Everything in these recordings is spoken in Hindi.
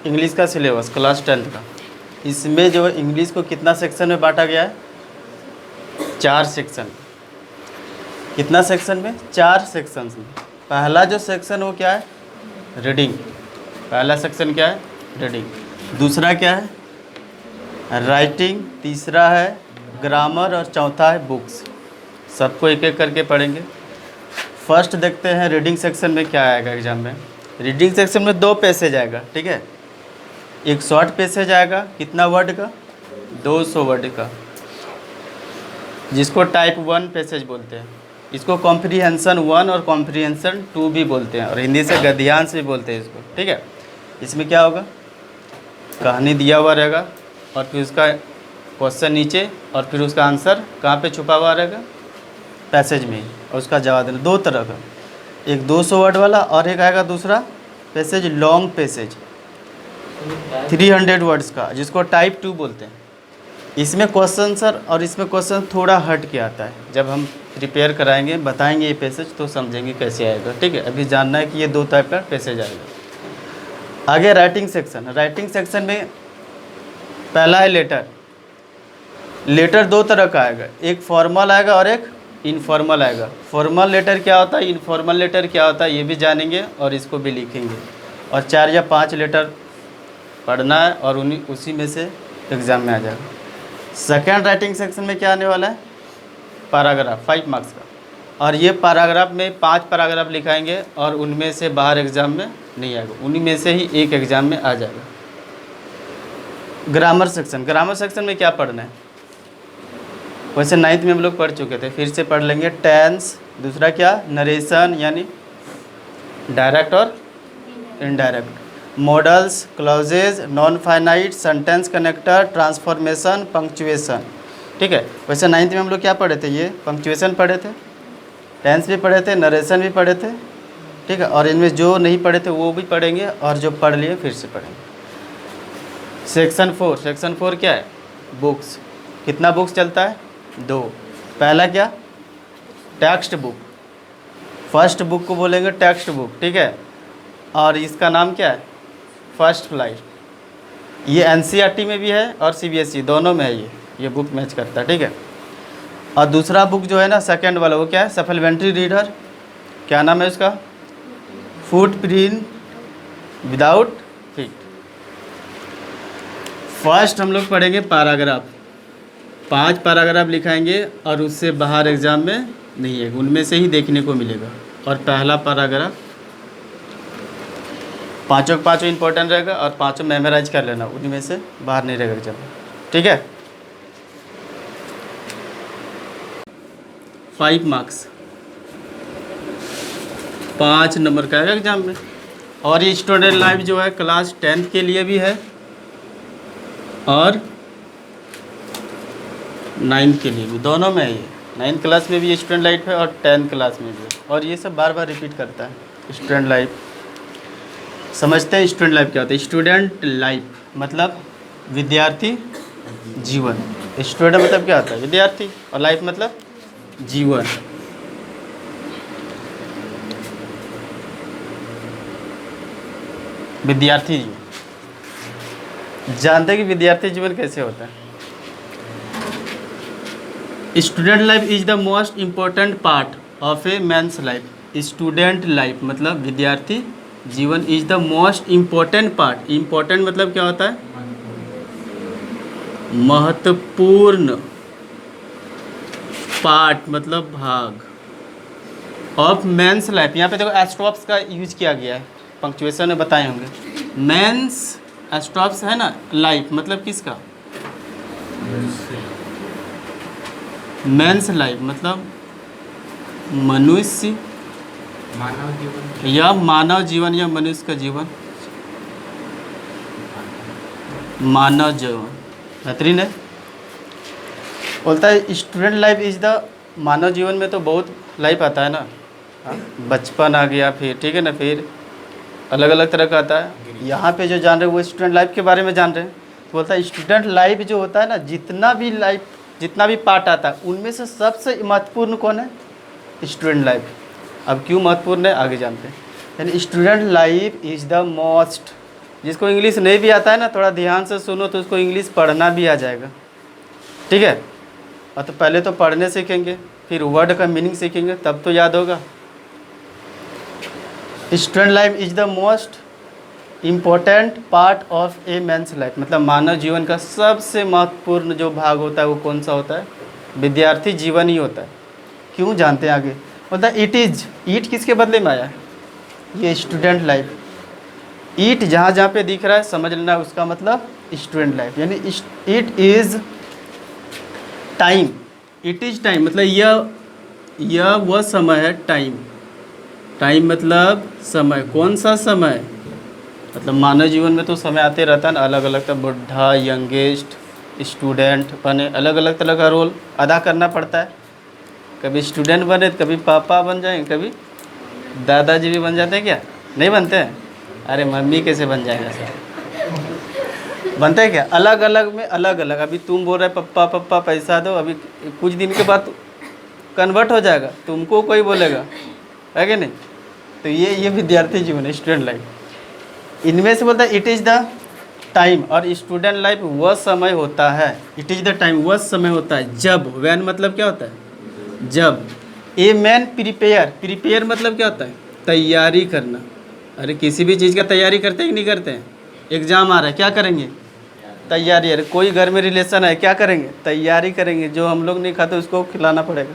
इंग्लिश का सिलेबस क्लास 10th का, इसमें जो इंग्लिश को कितना सेक्शन में बांटा गया है? 4 सेक्शन। कितना सेक्शन में? 4 सेक्शन में। पहला जो सेक्शन वो क्या है? रीडिंग। पहला सेक्शन क्या है? रीडिंग। दूसरा क्या है? राइटिंग। तीसरा है ग्रामर और चौथा है बुक्स। सबको एक एक करके पढ़ेंगे। फर्स्ट देखते हैं रीडिंग सेक्शन में क्या आएगा एग्जाम में। रीडिंग सेक्शन में 2 पैसेज आएगा, ठीक है। एक शॉर्ट पैसेज आएगा, कितना वर्ड का? 200 वर्ड का, जिसको टाइप 1 पैसेज बोलते हैं। इसको कॉम्प्रीहेंशन 1 और कॉम्प्रीहेंशन 2 भी बोलते हैं, और हिंदी से गद्यांश भी बोलते हैं इसको, ठीक है। इसमें क्या होगा? कहानी दिया हुआ रहेगा और फिर उसका क्वेश्चन नीचे, और फिर उसका आंसर कहाँ पे छुपा हुआ रहेगा? पैसेज में ही, और उसका जवाब देना। 2 तरह का, एक 200 वर्ड वाला और एक आएगा दूसरा पैसेज लॉन्ग पैसेज 300 वर्ड्स का, जिसको टाइप 2 बोलते हैं। इसमें क्वेश्चन सर, और इसमें क्वेश्चन थोड़ा हट के आता है। जब हम प्रिपेयर कराएंगे, बताएंगे ये पैसेज, तो समझेंगे कैसे आएगा, ठीक है। अभी जानना है कि ये 2 टाइप का पैसेज आएगा। आगे राइटिंग सेक्शन। राइटिंग सेक्शन में पहला है लेटर। लेटर 2 तरह का आएगा, एक फॉर्मल आएगा और एक इनफॉर्मल आएगा। फॉर्मल लेटर क्या होता है, इनफॉर्मल लेटर क्या होता है, ये भी जानेंगे और इसको भी लिखेंगे। और 4 या 5 लेटर पढ़ना है और उसी में से एग्ज़ाम में आ जाएगा। सेकेंड राइटिंग सेक्शन में क्या आने वाला है? पैराग्राफ, 5 मार्क्स का। और ये पैराग्राफ में 5 पैराग्राफ लिखाएंगे, और उनमें से बाहर एग्ज़ाम में नहीं आएगा, उन्हीं में से ही एक एग्ज़ाम में आ जाएगा। Grammar section. ग्रामर सेक्शन में क्या पढ़ना है? वैसे 9th में हम लोग पढ़ चुके थे, फिर से पढ़ लेंगे। टेंस, दूसरा क्या? नरेशन यानी डायरेक्ट और indirect. Models, clauses, non finite, sentence connector, transformation, punctuation, ठीक है। वैसे 9th में हम लोग क्या पढ़े थे? ये पंक्चुएशन पढ़े थे, टेंस भी पढ़े थे, नरेशन भी पढ़े थे, ठीक है। और इनमें जो नहीं पढ़े थे वो भी पढ़ेंगे, और जो पढ़ लिए फिर से पढ़ेंगे। सेक्शन 4। सेक्शन 4 क्या है? बुक्स। कितना बुक्स चलता है? 2। पहला क्या? Text book. फर्स्ट बुक को बोलेंगे टेक्स्ट बुक, ठीक है। और इसका नाम क्या है? First flight. ये एनसीईआरटी में भी है और सीबीएसई दोनों में है, ये बुक मैच करता है, ठीक है। और दूसरा बुक जो है ना, सेकंड वाला, वो क्या है? Supplementary reader. क्या नाम है उसका? Footprint without feet. फर्स्ट हम लोग पढ़ेंगे पैराग्राफ, 5 पैराग्राफ लिखाएंगे, और उससे बाहर एग्ज़ाम में नहीं है, उनमें से ही देखने को मिलेगा। और पहला पैराग्राफ 5 का 5 इंपॉर्टेंट रहेगा, और 5 मेमोराइज कर लेना, उनमें से बाहर नहीं रहेगा एग्जाम में, ठीक है। 5 मार्क्स, 5 नंबर का आएगा एग्जाम में। और ये स्टूडेंट लाइफ जो है क्लास 10th के लिए भी है और 9th के लिए भी, दोनों में है ये। 9th क्लास में भी स्टूडेंट लाइफ है और 10th क्लास में भी है, और ये सब बार बार रिपीट करता है। स्टूडेंट लाइफ समझते हैं? स्टूडेंट लाइफ क्या होता है? स्टूडेंट लाइफ मतलब विद्यार्थी जीवन। स्टूडेंट मतलब क्या होता है? विद्यार्थी, और लाइफ मतलब जीवन। विद्यार्थी जीवन। जानते हैं कि विद्यार्थी जीवन कैसे होता है? Student life is the most important part of A men's life. Student life मतलब विद्यार्थी जीवन is the most important part. Important मतलब क्या होता है? महत्वपूर्ण। पार्ट मतलब भाग। ऑफ मैंस लाइफ, यहाँ पे देखो एस्ट्रॉप्स का यूज किया गया है, पंक्चुएशन में बताए होंगे। मैंस एस्ट्रॉप्स है ना, लाइफ मतलब किसका? मैंस लाइफ मतलब मनुष्य या मानव जीवन या मनुष्य का जीवन, मानव जीवन। बेहतरीन है। बोलता है स्टूडेंट लाइफ इज द, मानव जीवन में तो बहुत लाइफ आता है ना, बचपन आ गया, फिर ठीक है ना, फिर अलग अलग तरह का आता है। यहाँ पे जो जान रहे हैं वो स्टूडेंट लाइफ के बारे में जान रहे हैं। तो बोलता है स्टूडेंट लाइफ जो होता है ना, जितना भी पार्ट आता है उनमें से सबसे महत्वपूर्ण कौन है? Student life. अब क्यों महत्वपूर्ण है आगे जानते हैं। यानी student life is the most, जिसको इंग्लिश नहीं भी आता है ना, थोड़ा ध्यान से सुनो तो उसको इंग्लिश पढ़ना भी आ जाएगा, ठीक है। और तो पहले तो पढ़ने सीखेंगे, फिर वर्ड का मीनिंग सीखेंगे, तब तो याद होगा। Student life is the most important part of A men's life, मतलब मानव जीवन का सबसे महत्वपूर्ण जो भाग होता है वो कौन सा होता है? विद्यार्थी जीवन ही होता है। क्यों, जानते हैं आगे। मतलब इट इज़, ईट किसके बदले में आया है? ये स्टूडेंट लाइफ। ईट जहाँ जहाँ पे दिख रहा है समझ लेना उसका मतलब स्टूडेंट लाइफ, यानी it is time. It is time मतलब यह वह समय है, टाइम। टाइम मतलब समय। कौन सा समय? मतलब मानव जीवन में तो समय आते रहता है ना, अलग अलग, तब बुढ़ा, यंगेस्ट, स्टूडेंट बने, अलग अलग तरह का रोल अदा करना पड़ता है। कभी स्टूडेंट बने तो कभी पापा बन जाएंगे, कभी दादाजी भी बन जाते हैं। क्या नहीं बनते हैं? अरे मम्मी कैसे बन जाएगा सर, बनते हैं क्या? अलग अलग में अलग अलग। अभी तुम बोल रहे पप्पा पप्पा पैसा दो, अभी कुछ दिन के बाद कन्वर्ट हो जाएगा, तुमको कोई बोलेगा, है कि नहीं? तो ये विद्यार्थी जीवन है, स्टूडेंट लाइफ। इनमें से बोलता है इट इज़ द टाइम, और स्टूडेंट लाइफ वह समय होता है, इट इज़ द टाइम वह समय होता है जब, वैन मतलब क्या होता है? जब। ए मैन प्रिपेयर मतलब क्या होता है? तैयारी करना। अरे किसी भी चीज़ का तैयारी करते हैं कि नहीं करते हैं? एग्ज़ाम आ रहा है, क्या करेंगे? तैयारी। अरे कोई घर में रिलेशन है, क्या करेंगे? तैयारी करेंगे। जो हम लोग नहीं खाते उसको खिलाना पड़ेगा,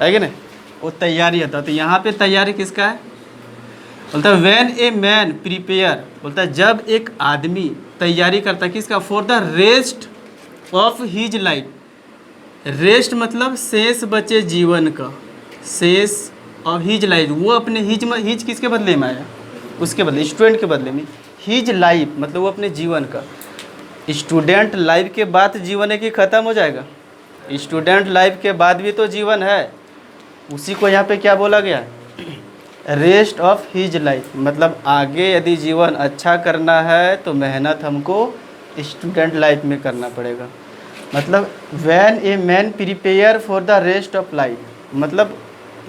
है कि नहीं? वो तैयारी होता है। तो यहाँ पे तैयारी किसका है? बोलता है व्हेन ए मैन प्रिपेयर, बोलता है जब एक आदमी तैयारी करता है किसका? For the rest of his life. Rest मतलब शेष बचे जीवन का, शेष ऑफ हीज लाइफ। वो अपने हीज किसके बदले में आया? उसके बदले, स्टूडेंट के बदले में। हीज लाइफ मतलब वो अपने जीवन का। स्टूडेंट लाइफ के बाद जीवन है कि ख़त्म हो जाएगा? स्टूडेंट लाइफ के बाद भी तो जीवन है, उसी को यहाँ पे क्या बोला गया? Rest of his life. मतलब आगे यदि जीवन अच्छा करना है तो मेहनत हमको स्टूडेंट लाइफ में करना पड़ेगा। मतलब when a man prepare for the rest of life, मतलब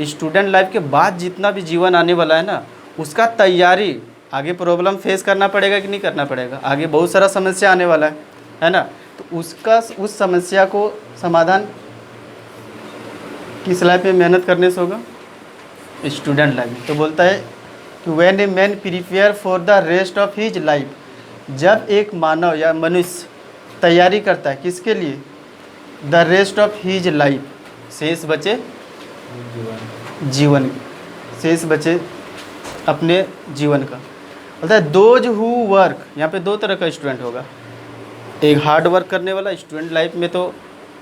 स्टूडेंट लाइफ के बाद जितना भी जीवन आने वाला है ना, उसका तैयारी। आगे प्रॉब्लम फेस करना पड़ेगा कि नहीं करना पड़ेगा? आगे बहुत सारा समस्या आने वाला है ना, तो उसका उस समस्या को समाधान किस लाइफ में मेहनत करने से होगा? स्टूडेंट लाइफ में। तो बोलता है कि when a man prepare for the rest of his life, जब एक मानव या मनुष्य तैयारी करता है किसके लिए? The rest of his life, शेष बचे जीवन, शेष बचे अपने जीवन का। बोलता है दोज हु वर्क, यहाँ पे दो तरह का स्टूडेंट होगा। एक हार्ड वर्क करने वाला स्टूडेंट लाइफ में, तो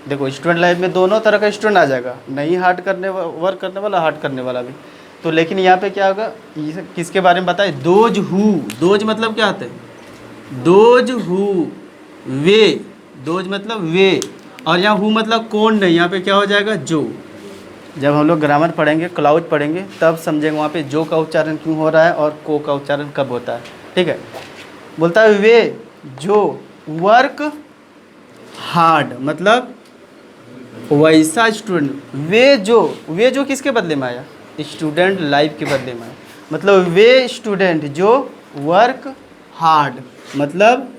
देखो स्टूडेंट लाइफ में दोनों तरह का स्टूडेंट आ जाएगा, नहीं वर्क करने वाला, हार्ड करने वाला भी। तो लेकिन यहाँ पे क्या होगा, किसके बारे में बताए? Those who. दोज मतलब क्या होता है? Those who, way. दोज मतलब वे, और यहाँ हु मतलब कौन नहीं, यहाँ पे क्या हो जाएगा? जो। जब हम लोग ग्रामर पढ़ेंगे, क्लाउज पढ़ेंगे, तब समझेंगे वहाँ पे जो का उच्चारण क्यों हो रहा है और को का उच्चारण कब होता है, ठीक है। बोलता है वे जो वर्क हार्ड, मतलब वैसा स्टूडेंट। वे जो किसके बदले में आया? स्टूडेंट लाइफ के बदले में आया। मतलब वे स्टूडेंट जो वर्क हार्ड, मतलब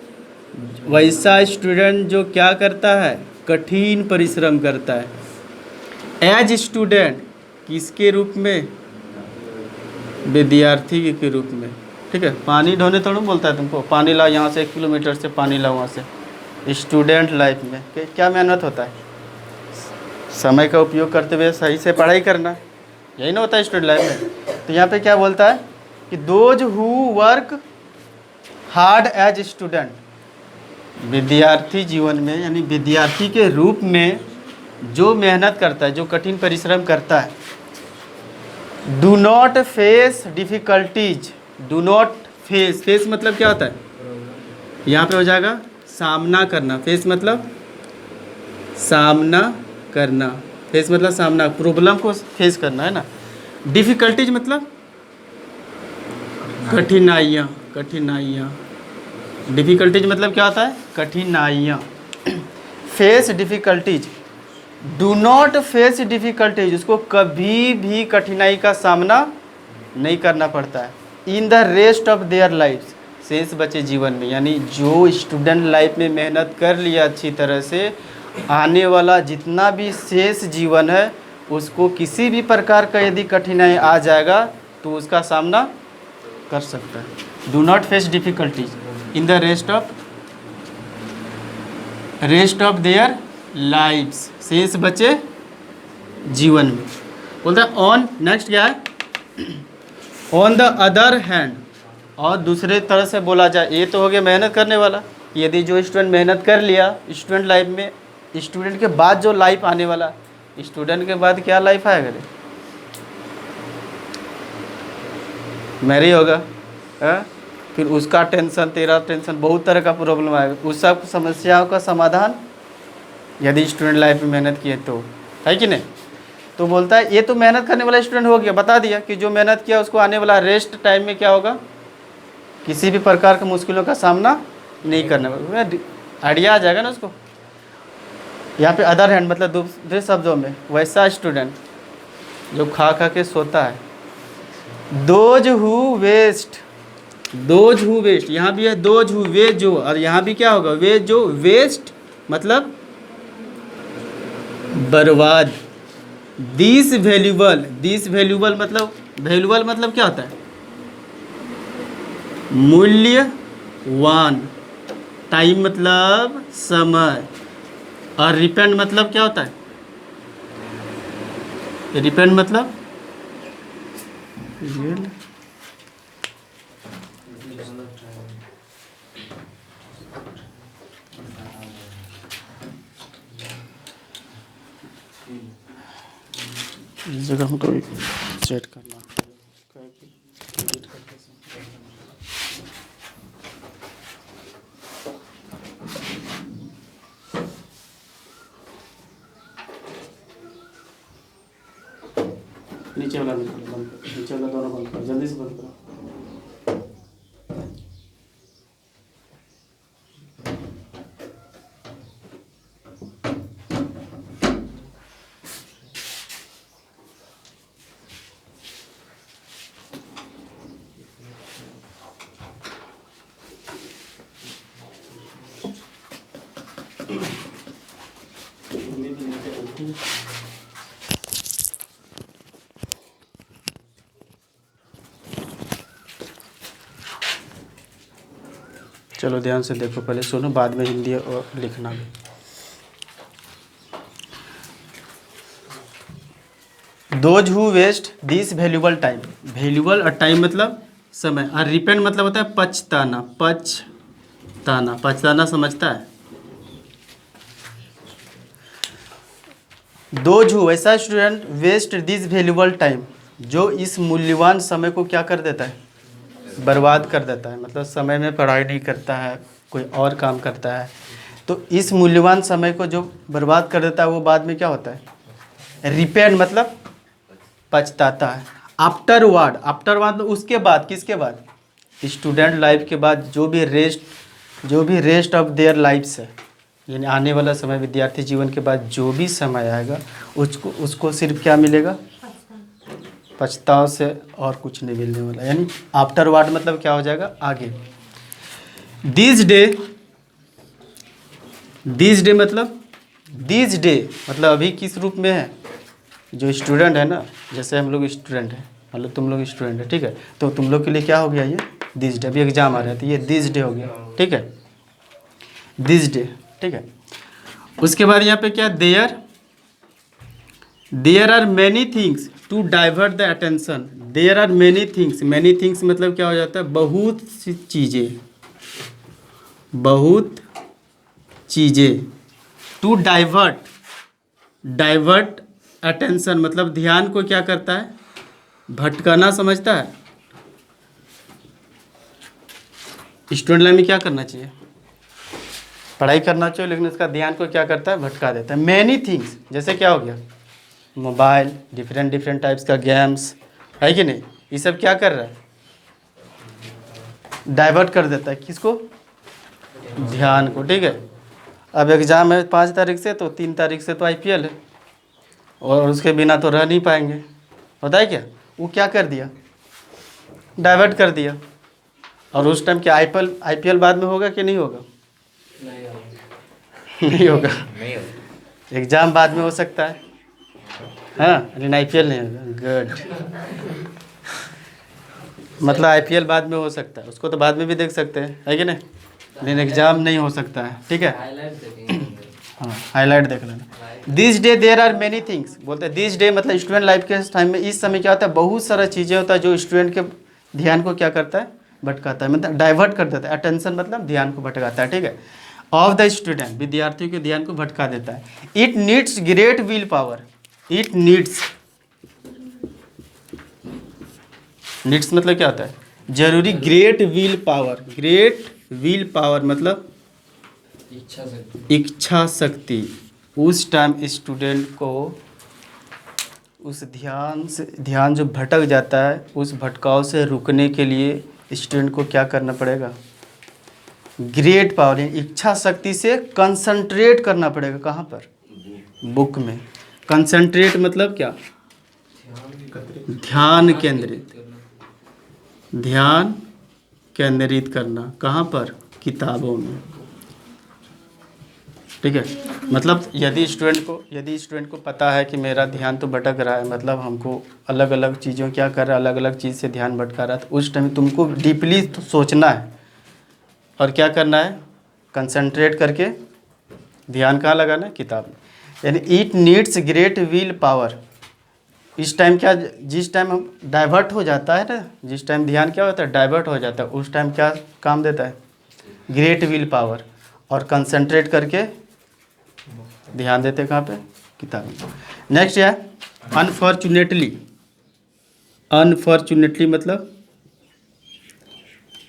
वैसा स्टूडेंट जो क्या करता है? कठिन परिश्रम करता है। एज स्टूडेंट किसके रूप में? विद्यार्थी के रूप में, ठीक है। पानी ढोने थोड़ा बोलता है तुमको, पानी लाओ यहाँ से 1 किलोमीटर से पानी लाओ वहाँ से। स्टूडेंट लाइफ में क्या मेहनत होता है? समय का उपयोग करते हुए सही से पढ़ाई करना, यही ना होता है स्टूडेंट लाइफ में। तो यहाँ पे क्या बोलता है कि those who work hard as student, विद्यार्थी जीवन में, यानी विद्यार्थी के रूप में जो मेहनत करता है, जो कठिन परिश्रम करता है। Do not face difficulties. Do not face, face मतलब क्या होता है? यहाँ पे हो जाएगा सामना करना। फेस मतलब सामना करना, फेस मतलब सामना, प्रॉब्लम को फेस करना, है ना। डिफ़िकल्टीज मतलब कठिनाइयाँ, कठिनाइयाँ। डिफ़िकल्टीज मतलब क्या होता है? कठिनाइयाँ। Face difficulties, do not face difficulties, उसको कभी भी कठिनाई का सामना नहीं करना पड़ता है। इन the rest of their life, शेष बचे जीवन में, यानी जो स्टूडेंट लाइफ में मेहनत कर लिया अच्छी तरह से, आने वाला जितना भी शेष जीवन है उसको किसी भी प्रकार का यदि कठिनाई आ जाएगा तो उसका सामना कर सकता है। Do not face difficulties in the rest of their lives, शेष बचे जीवन में। बोलता है ऑन, नेक्स्ट क्या है, ऑन द अदर हैंड, और दूसरे तरह से बोला जाए, ये तो हो गया मेहनत करने वाला। यदि जो स्टूडेंट मेहनत कर लिया स्टूडेंट लाइफ में, स्टूडेंट के बाद जो लाइफ आने वाला, स्टूडेंट के बाद क्या लाइफ आएगा रे, मैरी होगा है? फिर उसका टेंशन, तेरा टेंशन, बहुत तरह का प्रॉब्लम आएगा। उस सब समस्याओं का समाधान यदि स्टूडेंट लाइफ में मेहनत किए तो, है कि नहीं। तो बोलता है ये तो मेहनत करने वाला स्टूडेंट हो गया, बता दिया कि जो मेहनत किया उसको आने वाला रेस्ट टाइम में क्या होगा, किसी भी प्रकार के मुश्किलों का सामना नहीं करने वाला, आइडिया आ जाएगा ना उसको। यहाँ पे अदर हैंड मतलब दूसरे शब्दों में वैसा स्टूडेंट जो खा खा के सोता है। Those who waste, those who waste, यहाँ भी है दोज हु वे जो, और यहाँ भी क्या होगा वे जो, वेस्ट मतलब बर्बाद। दिस वैल्यूबल, दिस वैल्यूबल मतलब, वैल्यूबल मतलब क्या होता है, मूल्यवान। टाइम मतलब समय, और रिपेंड मतलब क्या होता है, रिपेंड मतलब इस जगह हमको सेट करना नीचे वाला बंद करो, नीचे वाला दोनों बंद करो, जल्दी से बंद करो। चलो ध्यान से देखो, पहले सुनो, बाद में हिंदी और लिखना भी। Those who waste this valuable time, valuable और टाइम मतलब समय, और रिपेंड मतलब होता है पछताना, पछताना, पछताना समझता है। दोज हु वैसा student waste this valuable time, जो इस मूल्यवान समय को क्या कर देता है, बर्बाद कर देता है। मतलब समय में पढ़ाई नहीं करता है, कोई और काम करता है, तो इस मूल्यवान समय को जो बर्बाद कर देता है वो बाद में क्या होता है, रिपेंड मतलब पछताता है। आफ्टरवर्ड, आफ्टरवर्ड उसके बाद, किसके बाद, स्टूडेंट लाइफ के बाद जो भी रेस्ट ऑफ देयर लाइफ्स है, यानी आने वाला समय, विद्यार्थी जीवन के बाद जो भी समय आएगा उसको सिर्फ क्या मिलेगा, पछताव से और कुछ नहीं मिलने वाला। यानी आफ्टरवर्ड मतलब क्या हो जाएगा, आगे। दिस डे मतलब अभी किस रूप में है, जो स्टूडेंट है ना, जैसे हम लोग स्टूडेंट हैं, मतलब तुम लोग स्टूडेंट है, ठीक है, तो तुम लोग के लिए क्या हो गया ये दिस डे, अभी एग्जाम आ रहा है तो ये दिस डे हो गया, ठीक है, दिस डे, ठीक है। उसके बाद यहाँ पे क्या, there are many things to divert the attention, there are many things, many things मतलब क्या हो जाता है, बहुत सी चीज़ें, बहुत चीज़ें। टू डाइवर्ट अटेंशन मतलब ध्यान को क्या करता है, भटकाना, समझता है। स्टूडेंट लाइफ में क्या करना चाहिए, पढ़ाई करना चाहिए, लेकिन इसका ध्यान को क्या करता है, भटका देता है। मैनी थिंग्स जैसे क्या हो गया, मोबाइल, डिफरेंट टाइप्स का गेम्स, है कि नहीं, ये सब क्या कर रहा है, डाइवर्ट कर देता है किसको, ध्यान को, ठीक है। अब एग्ज़ाम है 5 तारीख से, तो 3 तारीख से तो IPL है, और उसके बिना तो रह नहीं पाएंगे, होता है क्या, वो क्या कर दिया, डाइवर्ट कर दिया। और उस टाइम क्या आईपीएल बाद में होगा कि नहीं होगा? नहीं होगा। नहीं होगा। नहीं होगा। एग्जाम बाद में हो सकता है, हाँ, लेकिन आईपीएल नहीं होगा। गुड। मतलब आईपीएल बाद में हो सकता है, उसको तो बाद में भी देख सकते हैं, है कि नहीं, लेकिन एग्जाम नहीं हो सकता है, ठीक है। हाईलाइट देखेंगे। हाँ, हाईलाइट देख लेना। This day there are many things, बोलते हैं दिस डे मतलब स्टूडेंट लाइफ के टाइम में, इस समय क्या होता है, बहुत सारा चीज़ें होता है जो स्टूडेंट के ध्यान को क्या करता है, भटकाता है, मतलब डाइवर्ट कर देता है। अटेंशन मतलब ध्यान को भटकाता है, ठीक है। ऑफ द स्टूडेंट, विद्यार्थियों के ध्यान को भटका देता है। It needs great will power, it needs मतलब क्या होता है, जरूरी, great will power, great will power मतलब इच्छा शक्ति। उस टाइम स्टूडेंट को उस ध्यान जो भटक जाता है, उस भटकाव से रुकने के लिए स्टूडेंट को क्या करना पड़ेगा, ग्रेट पावर, इच्छा शक्ति से कंसंट्रेट करना पड़ेगा। कहाँ पर? बुक में। कंसंट्रेट मतलब क्या, ध्यान केंद्रित, ध्यान केंद्रित करना। कहाँ पर? किताबों में, ठीक है। मतलब यदि स्टूडेंट को पता है कि मेरा ध्यान तो भटक रहा है, मतलब हमको अलग अलग चीज़ों क्या कर रहा है, अलग अलग चीज़ से ध्यान भटका रहा है, तो उस टाइम तुमको डीपली सोचना है और क्या करना है, कंसंट्रेट करके ध्यान कहाँ लगाना है, किताब में। यानी it needs great will power. इस टाइम क्या, जिस टाइम हम डाइवर्ट हो जाता है ना, जिस टाइम ध्यान क्या होता है, डाइवर्ट हो जाता है, उस टाइम क्या काम देता है, ग्रेट विल पावर, और कंसंट्रेट करके ध्यान देते कहाँ पे, किताब में। नेक्स्ट है अनफॉर्चुनेटली। अनफॉर्चुनेटली मतलब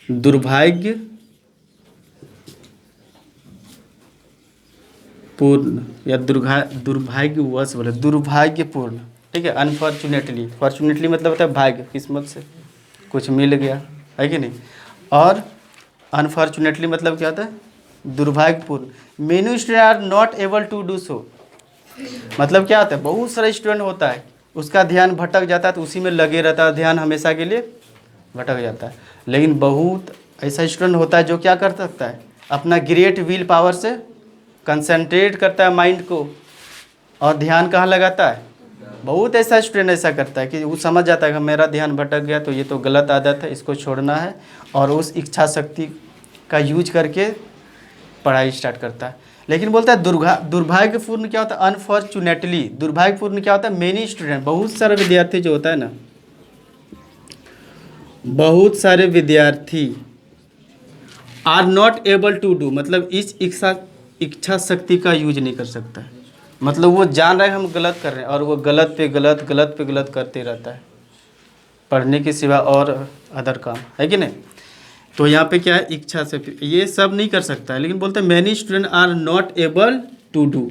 दुर्भाग्य पूर्ण या दुर्भाग्यवश बोले, दुर्भाग्यपूर्ण, ठीक है। अनफॉर्चुनेटली, फॉर्चुनेटली मतलब होता है भाग्य, किस्मत से कुछ मिल गया, है कि नहीं। और अनफॉर्चुनेटली मतलब क्या होता है, दुर्भाग्यपूर्ण। Many student are not able to do so, मतलब क्या होता है, बहुत सारा स्टूडेंट होता है, उसका ध्यान भटक जाता है तो उसी में लगे रहता है, ध्यान हमेशा के लिए भटक जाता है। लेकिन बहुत ऐसा स्टूडेंट होता है जो क्या कर सकता है, अपना ग्रेट विल पावर से कंसंट्रेट करता है माइंड को, और ध्यान कहाँ लगाता है। बहुत ऐसा स्टूडेंट ऐसा करता है कि वो समझ जाता है कि मेरा ध्यान भटक गया तो ये तो गलत आदत है, इसको छोड़ना है, और उस इच्छा शक्ति का यूज करके पढ़ाई स्टार्ट करता है। लेकिन बोलता है दुर्भाग्यपूर्ण क्या होता है, अनफॉर्चुनेटली दुर्भाग्यपूर्ण क्या होता है, मेनी स्टूडेंट, बहुत सारे विद्यार्थी जो होता है ना, बहुत सारे विद्यार्थी are not able to do, मतलब इस इच्छा शक्ति का यूज नहीं कर सकता है। मतलब वो जान रहा है हम गलत कर रहे हैं, और वो गलत पे गलत करते रहता है, पढ़ने के सिवा और अदर काम, है कि नहीं। तो यहाँ पे क्या है, इच्छा से ये सब नहीं कर सकता है। लेकिन बोलते हैं many student are not able to do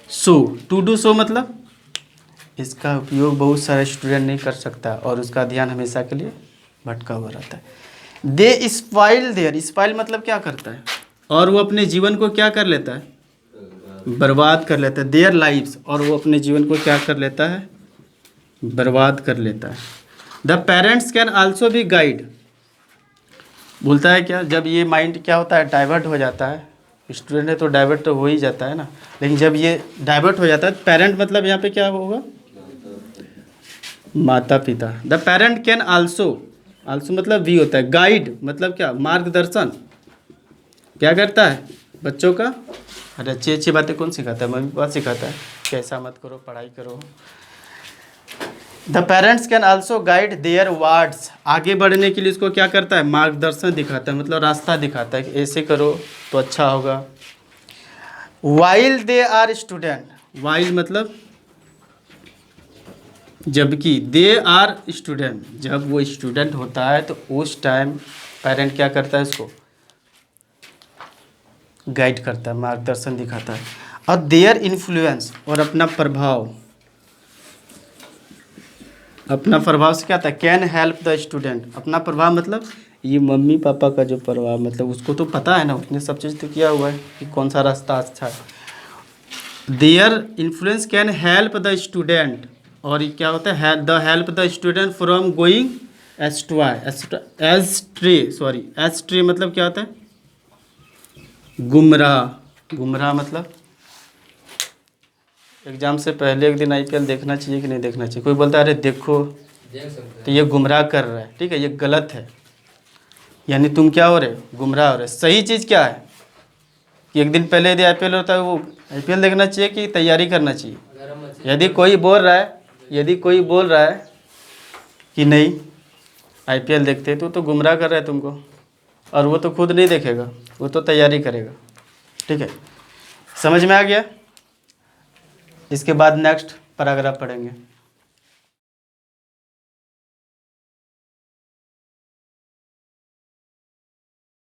so. To do so मतलब इसका उपयोग बहुत सारे स्टूडेंट नहीं कर सकता, और उसका ध्यान हमेशा के लिए भटका हुआ रहता है। दे स्पाइल देयर, स्पाइल मतलब क्या करता है, और वो अपने जीवन को क्या कर लेता है, बर्बाद कर लेता है। देयर लाइव्स, और वो अपने जीवन को क्या कर लेता है, बर्बाद कर लेता है। The parents can also be guide, बोलता है क्या, जब ये माइंड क्या होता है, डाइवर्ट हो जाता है, स्टूडेंट है तो डाइवर्ट तो हो ही जाता है ना, लेकिन जब ये डाइवर्ट हो जाता है, पेरेंट मतलब यहाँ पे क्या होगा, माता पिता। द पेरेंट कैन आल्सो मतलब भी होता है, गाइड मतलब क्या, मार्गदर्शन क्या करता है बच्चों का। अरे अच्छी अच्छी बातें कौन सिखाता है, मम्मी पापा सिखाता है, कैसा मत करो, पढ़ाई करो। The parents can also guide their wards, आगे बढ़ने के लिए इसको क्या करता है, मार्गदर्शन दिखाता है, मतलब रास्ता दिखाता है कि ऐसे करो तो अच्छा होगा। While they are student, while मतलब जबकि, दे आर स्टूडेंट जब वो स्टूडेंट होता है तो उस टाइम पेरेंट क्या करता है, उसको गाइड करता है, मार्गदर्शन दिखाता है। और देयर इन्फ्लुएंस, और अपना प्रभाव से क्या आता है, कैन हेल्प द स्टूडेंट। अपना प्रभाव मतलब ये मम्मी पापा का जो प्रभाव, मतलब उसको तो पता है ना, उसने सब चीज़ तो किया हुआ है कि कौन सा रास्ता अच्छा है। There influence can help the student, और ये क्या होता है, the help the student from going astray मतलब क्या होता है? गुमराह। गुमराह मतलब एग्जाम से पहले एक दिन आईपीएल देखना चाहिए कि नहीं देखना चाहिए? कोई बोलता है अरे देखो देख सकते तो ये गुमराह कर रहा है, ठीक है, ये गलत है। यानी तुम क्या हो रहे हो? गुमराह हो रहे। सही चीज़ क्या है कि एक दिन पहले यदि आईपीएल होता है वो आईपीएल देखना चाहिए कि तैयारी करना चाहिए? अगर हम अच्छे यदि कोई बोल रहा है कि नहीं आईपीएल देखते तो गुमराह कर रहा है तुमको, और वो तो खुद नहीं देखेगा, वो तो तैयारी करेगा, ठीक है। समझ में आ गया? इसके बाद नेक्स्ट पैराग्राफ पढ़ेंगे।